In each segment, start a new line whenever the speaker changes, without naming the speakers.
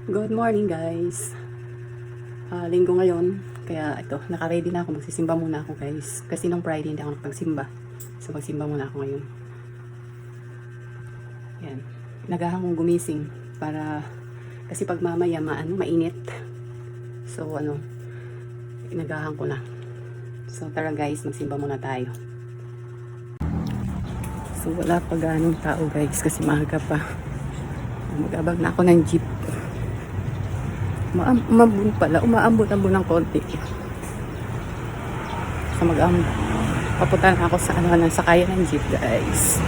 Good morning guys. Linggo ngayon. Kaya ito, naka-ready na ako. Magsisimba muna ako guys. Kasi nung Friday hindi ako nakapagsimba. So magsimba muna ako ngayon. Yan. Nagahang kong gumising. Para, kasi pag mamaya mainit. So nagahan ko na. So tara guys, magsimba muna tayo. So wala pa ganong tao guys. Kasi maaga pa. Mag-abag na ako ng jeep. Umaambot-ambot ng konti. So papunta na ako sa ng sakayan ng jeep guys.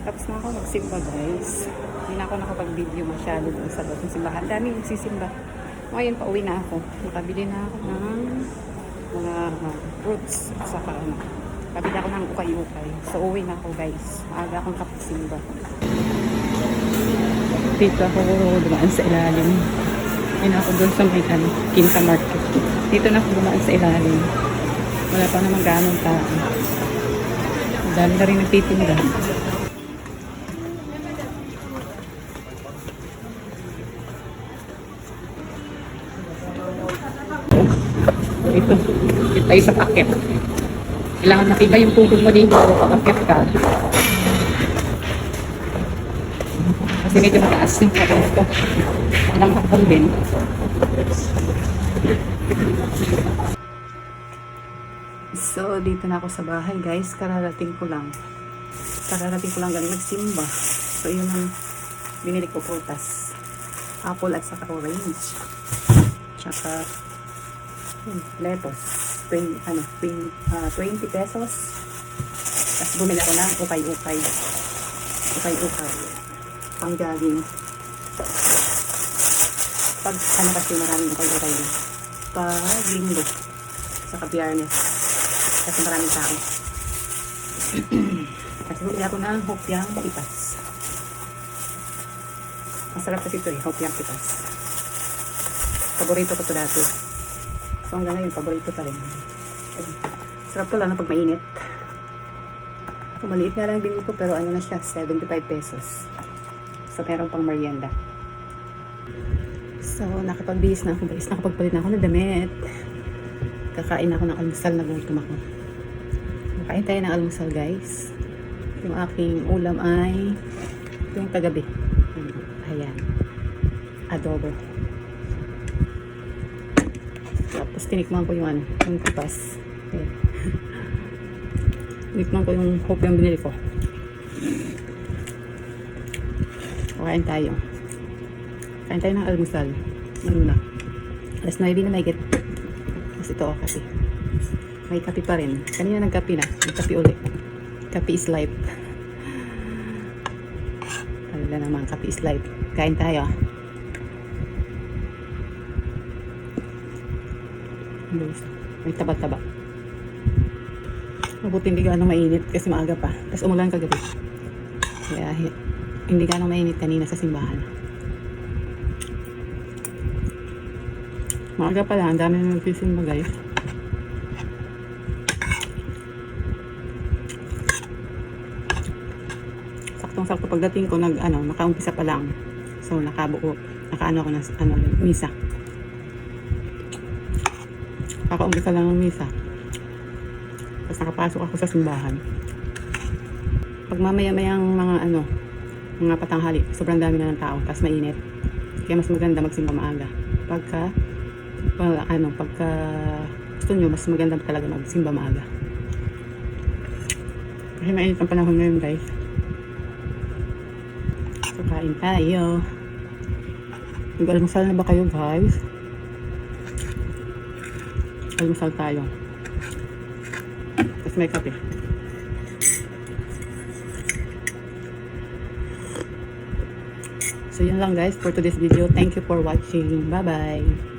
Tapos na ako magsimba guys. Hindi na ako nakapag-video masyado doon sa loob ng simbahan. Dami nagsisimba. Ngayon pauwi na ako. Nakabili na ako ng mga fruits. At saka nakabili ako ng ukay-ukay. So uwi na ako guys. Maaga akong kapagsimba. Dito ako dumaan sa ilalim. Hindi na ako doon sa may Quinta Market. Dito na ako dumaan sa ilalim. Wala pa naman ganong tao. Dami na rin nagtitinda. Ito tayo sa paket. Kailangan nakita yung tubig mo dito kapag paket ka. Kasi medyo mataas yung paket ko. Walang hakal din. So, dito na ako sa bahay guys. Kararating ko lang galing nagsimba. So, yun ang binili ko prutas. Apple at saka orange. Tsaka lettuce 20 pesos. Tapos bumili ako ng ukay-ukay pang jogging pag kasi maraming ukay-ukay pag linggo sa Biyernes kasi maraming tao. Kasi bumili ako ng hopyang pitas. Masarap kasi ito hopyang pitas. Paborito ko ito dati. So hanggang ngayon, paborito pa rin. Sarap ko lang na pag mainit. So, maliit nga lang din ito, pero ano na siya, 75 pesos. So, meron pang merienda. So, nakapagbihis na ako guys. Nakapagpalit na ako ng damit. Kakain ako ng almusal, nagutom ako. Kakain tayo ng almusal guys. Yung aking ulam ay yung kagabi. Ayan. Adobo. Tapos tinikman ko yung yung pitas. Okay. Tinikman ko yung hope yung binili ko. Kain tayo. Kain tayo ng almusal. Ano na. Alas 9 na may get. Tapos ito ako kape. May kape pa rin. Kanina nagkape na. Nagkape ulit. Kape is life. Ano na naman, kape is life. Kain tayo. May taba-taba. Mabuti hindi gano'ng mainit kasi maaga pa. Tapos umulan kagabi. Kaya hindi gano'ng mainit kanina sa simbahan. Maaga pa lang. Ang dami na nagsisimba guys. Saktong-sakto pagdating ko nakaumpisa pa lang. So nakaano ako na misa. Kakaumpisa lang ng misa. Tapos nakapasok ako sa simbahan. Pag mamaya-mayang mga patanghali, sobrang dami na ng tao, tapos mainit. Kaya mas maganda magsimba maaga. Pagka gusto nyo, mas maganda talaga magsimba maaga. Kasi mainit ang panahon ngayon guys. So kain tayo. Nag-almusal na ba kayo guys? Almusal tayo. Tapos may kape. So yun lang guys for today's video. Thank you for watching. Bye bye.